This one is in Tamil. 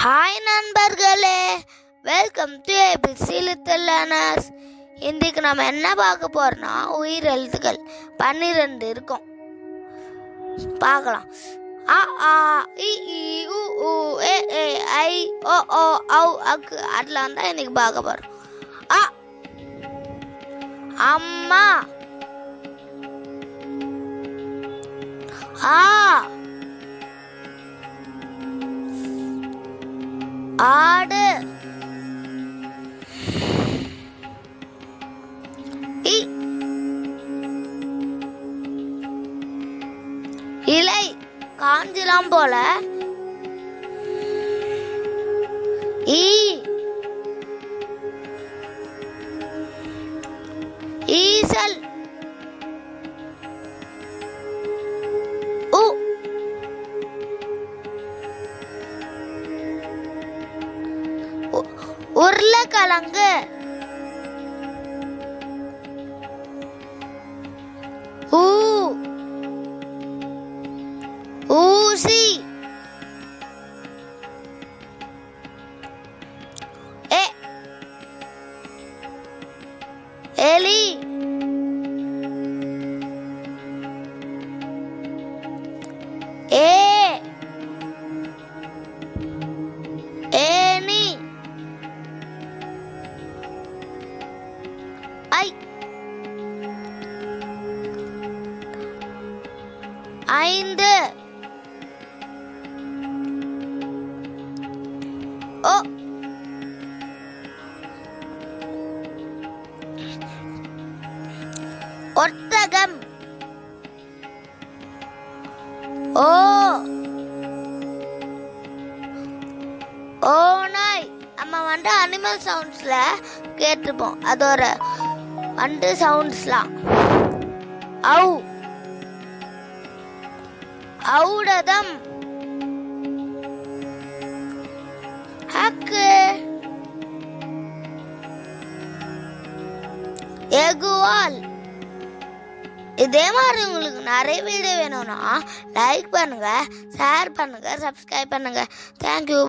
ஹாய் நண்பர்களே, welcome to ABC Little Learners. இன்றைக்கு நம்ம என்ன பார்க்க போறோம்னா உயிர் எழுத்துக்கள் 12 இருக்கும். பார்க்கலாம். அ ஆ இ ஈ உ ஊ ஏ ஏ ஐ ஓ ஓ ஔ அக்கு அதெல்லாம் தான் இன்னைக்கு பார்க்க போறோம். அ அம்மா, ஆ ஆடு, இ இலை காஞ்சிலாம் போல, ஈ ஈசல், உ உருளைக்கிழங்கு, ஊ ஊசி, ஏ எலி, ஏ ஏனி, ஐ ஐந்து, ஓ ஒட்டகம், ஓ ஓநாய். நம்ம அனிமல் சவுண்ட்ஸ்ல கேட்டிருப்போம், அதோட சவுண்ட்ஸ்லாம். ஔ ஔடதம், ஹக்கு எகுவால். இதே மாதிரி உங்களுக்கு நிறைய வீடியோ வேணும்னா லைக் பண்ணுங்க, ஷேர் பண்ணுங்க, சப்ஸ்கிரைப் பண்ணுங்க. தேங்க்யூ.